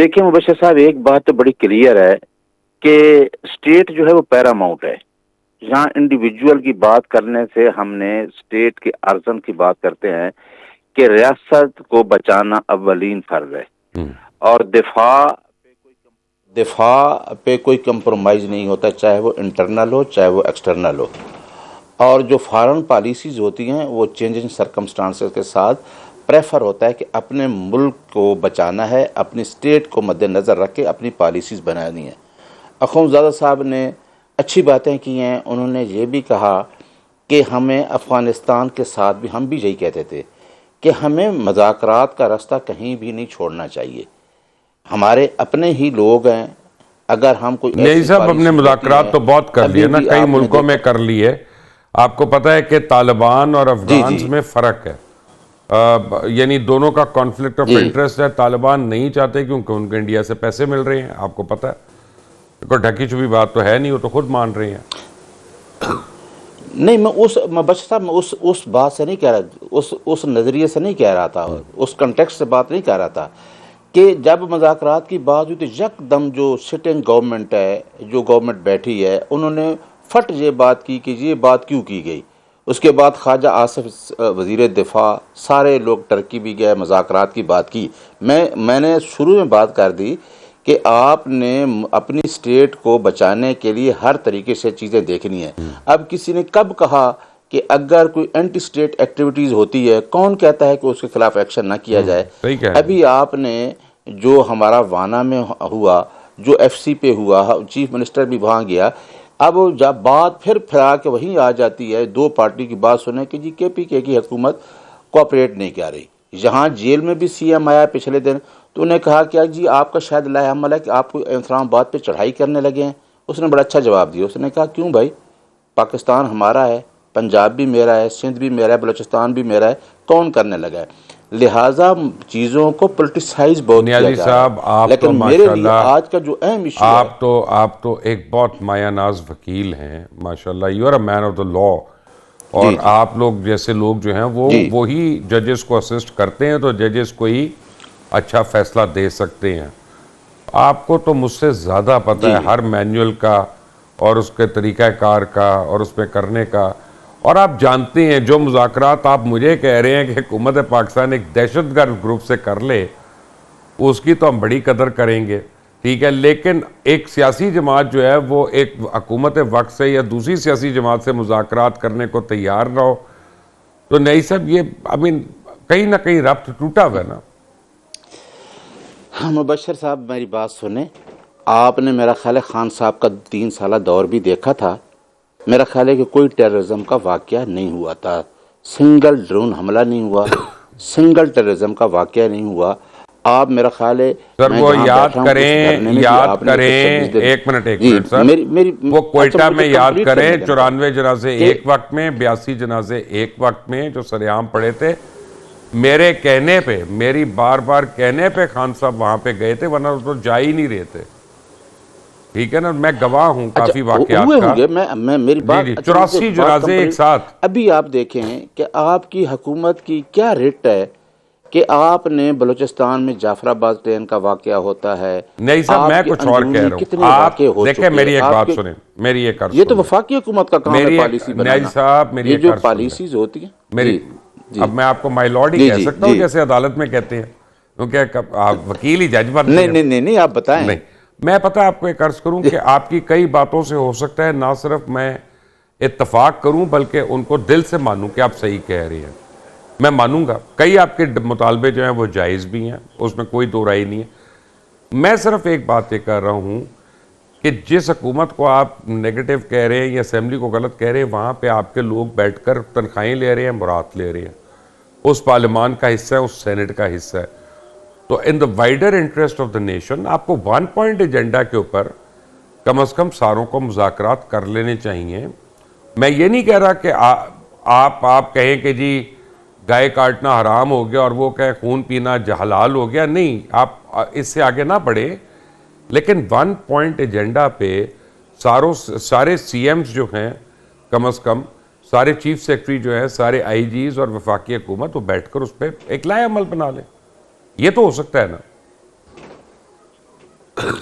دیکھیں مبشر صاحب، ایک بات تو بڑی کلیئر ہے کہ اسٹیٹ جو ہے وہ پیراماؤنٹ ہے. یہاں انڈیویجول کی بات کرنے سے ہم نے اسٹیٹ کے ارزن کی بات کرتے ہیں کہ ریاست کو بچانا اولین فرض ہے، اور دفاع پہ کوئی کمپرومائز نہیں ہوتا، چاہے وہ انٹرنل ہو چاہے وہ ایکسٹرنل ہو. اور جو فارن پالیسیز ہوتی ہیں وہ چینجنگ سرکمسٹانسز کے ساتھ پریفر ہوتا ہے کہ اپنے ملک کو بچانا ہے، اپنی اسٹیٹ کو مد نظر رکھ کے اپنی پالیسیز بنانی ہیں. اخونزادہ صاحب نے اچھی باتیں کی ہیں. انہوں نے یہ بھی کہا کہ ہمیں افغانستان کے ساتھ بھی ہم بھی یہی کہتے تھے کہ ہمیں مذاکرات کا راستہ کہیں بھی نہیں چھوڑنا چاہیے. ہمارے اپنے ہی لوگ ہیں، اگر ہم کوئی نہیں صاحب، ہم نے مذاکرات تو بہت کر لیے نا، کئی ملکوں میں کر لیے. آپ کو پتہ ہے کہ طالبان اور افغانز میں فرق ہے، یعنی دونوں کا کانفلکٹ آف انٹرسٹ ہے. طالبان نہیں چاہتے کیونکہ ان کو انڈیا سے پیسے مل رہے ہیں، آپ کو پتہ ہے، کوئی ڈھکی چھپی بات تو ہے نہیں، وہ تو خود مان رہے ہیں. نہیں، میں بچہ صاحب میں اس بات سے نہیں کہہ رہا، اس نظریے سے نہیں کہہ رہا تھا، اس کنٹیکسٹ سے بات نہیں کہہ رہا تھا کہ جب مذاکرات کی بات ہوئی تو یک دم جو سٹنگ گورنمنٹ ہے، جو گورنمنٹ بیٹھی ہے، انہوں نے فٹ یہ بات کی کہ یہ بات کیوں کی گئی. اس کے بعد خواجہ آصف وزیر دفاع، سارے لوگ ٹرکی بھی گئے، مذاکرات کی بات کی. میں نے شروع میں بات کر دی کہ آپ نے اپنی اسٹیٹ کو بچانے کے لیے ہر طریقے سے چیزیں دیکھنی ہیں. اب کسی نے کب کہا کہ اگر کوئی اینٹی اسٹیٹ ایکٹیویٹیز ہوتی ہے، کون کہتا ہے کہ اس کے خلاف ایکشن نہ کیا جائے؟ ابھی آپ نے جو ہمارا وانا میں ہوا، جو ایف سی پہ ہوا، چیف منسٹر بھی وہاں گیا. اب جب بات پھر کے وہیں آ جاتی ہے، دو پارٹی کی بات سنیں کہ جی کے پی کے کی حکومت کوآپریٹ نہیں کر رہی. یہاں جیل میں بھی سی ایم آیا پچھلے دن، تو انہیں کہا کہ جی آپ کا شاید لاہ عمل ہے کہ آپ کو اسلام آباد پہ چڑھائی کرنے لگے ہیں. اس نے بڑا اچھا جواب دیا. اس نے کہا کیوں بھائی، پاکستان ہمارا ہے، پنجاب بھی میرا ہے، سندھ بھی میرا ہے، بلوچستان بھی میرا ہے، کون کرنے لگا ہے؟ لہٰذا چیزوں کو پولیٹیسائز بہت کیا نیازی جا رہا صاحب، ہے. آپ تو لیکن میرے لیے ماشاءاللہ آج کا جو اہم ایشو ہے، آپ تو ایک بہت مایہ ناز وکیل ہیں ماشاءاللہ. You are a man of the law. اور آپ لوگ جیسے لوگ جو ہیں وہی ججز کو اسسٹ کرتے ہیں، تو ججز کو ہی اچھا فیصلہ دے سکتے ہیں. آپ کو تو مجھ سے زیادہ پتہ ہے ہر مینیول کا اور اس کے طریقہ کار کا اور اس میں کرنے کا. اور آپ جانتے ہیں جو مذاکرات آپ مجھے کہہ رہے ہیں کہ حکومت پاکستان ایک دہشت گرد گروپ سے کر لے، اس کی تو ہم بڑی قدر کریں گے، ٹھیک ہے. لیکن ایک سیاسی جماعت جو ہے وہ ایک حکومت وقت سے یا دوسری سیاسی جماعت سے مذاکرات کرنے کو تیار نہ ہو، تو نہیں صاحب یہ کہیں نہ کہیں ربط ٹوٹا ہوا ہے نا. مبشر صاحب میری بات سنیں. آپ نے میرا خیال ہے خان صاحب کا 3 سالہ دور بھی دیکھا تھا. میرا خیال ہے کہ کوئی ٹیررزم کا واقعہ نہیں ہوا تھا، سنگل ڈرون حملہ نہیں ہوا، سنگل ٹیررزم کا واقعہ نہیں ہوا. آپ میرا خیال ہے سر میں وہ جہاں یاد بیٹھا ہوں اس دھرنے میں بھی یاد آپ نے کریں 26 دن ایک جی منٹ سر، میری وہ اچھا کوئٹہ مجھے میں یاد کمپلیٹ کریں کرنے دیں 94 جنازے کہ ایک وقت میں، 82 جنازے ایک وقت میں جو سریعام پڑے تھے. میرے کہنے پہ، میری بار بار کہنے پہ خان صاحب وہاں پہ گئے تھے، ورنہ تو جا ہی نہیں رہے تھے. ٹھیک ہے نا، میں گواہ ہوں اچھا کافی ہوئے واقعات کا. ہوں گے. میں میری جی بات جی، اچھا مجھے 84 بات جنازے ایک کمپلیٹ. ساتھ. ابھی آپ دیکھیں کہ آپ کی حکومت کی کیا ریٹ ہے کہ آپ نے بلوچستان میں جعفر آباد ٹرین کا واقعہ ہوتا ہے، نہیں صاحب، میں آپ کے کچھ اور کہہ اندرونی رہا ہوں. کتنے آپ واقعے ہو دیکھیں، چکے میری ایک آپ بات کے. سنیں، میری ایک عرض یہ تو سنیں. وفاقی حکومت کا کام ہے پالیسی نیازی بنانا. صاحب میری یہ ایک جو عرض سن لیں. پالیسیز ہوتی ہیں. میری جی اب میں آپ کو مائی لارڈ ہی جی کہہ جی سکتا ہوں جی جیسے عدالت میں کہتے ہیں، کیونکہ آپ وکیل ہی جج بنتے نہیں ہیں. نہیں نہیں نہیں، آپ بتائیں. نہیں، میں پتہ آپ کو ایک عرض کروں کہ آپ کی کئی باتوں سے ہو سکتا ہے نہ صرف میں اتفاق کروں بلکہ ان کو دل سے مانوں کہ آپ صحیح کہہ رہے ہیں. میں مانوں گا کئی آپ کے مطالبے جو ہیں وہ جائز بھی ہیں، اس میں کوئی دو رائے نہیں ہے. میں صرف ایک بات یہ کر رہا ہوں کہ جس حکومت کو آپ نیگیٹو کہہ رہے ہیں یا اسمبلی کو غلط کہہ رہے ہیں، وہاں پہ آپ کے لوگ بیٹھ کر تنخواہیں لے رہے ہیں، مراد لے رہے ہیں. اس پارلیمان کا حصہ ہے، اس سینٹ کا حصہ ہے. تو in the wider interest of the nation آپ کو 1 پوائنٹ ایجنڈا کے اوپر کم از کم ساروں کو مذاکرات کر لینے چاہیے. میں یہ نہیں کہہ رہا کہ آپ کہیں کہ جی گائے کاٹنا حرام ہو گیا اور وہ کہے خون پینا حلال ہو گیا. نہیں، آپ اس سے آگے نہ بڑھیں، لیکن 1 پوائنٹ ایجنڈا پہ سارے سی ایمز جو ہیں، کم از کم سارے چیف سیکرٹری جو ہیں، سارے آئی جیز اور وفاقی حکومت وہ بیٹھ کر اس پہ ایک لائحہ عمل بنا لیں. یہ تو ہو سکتا ہے نا.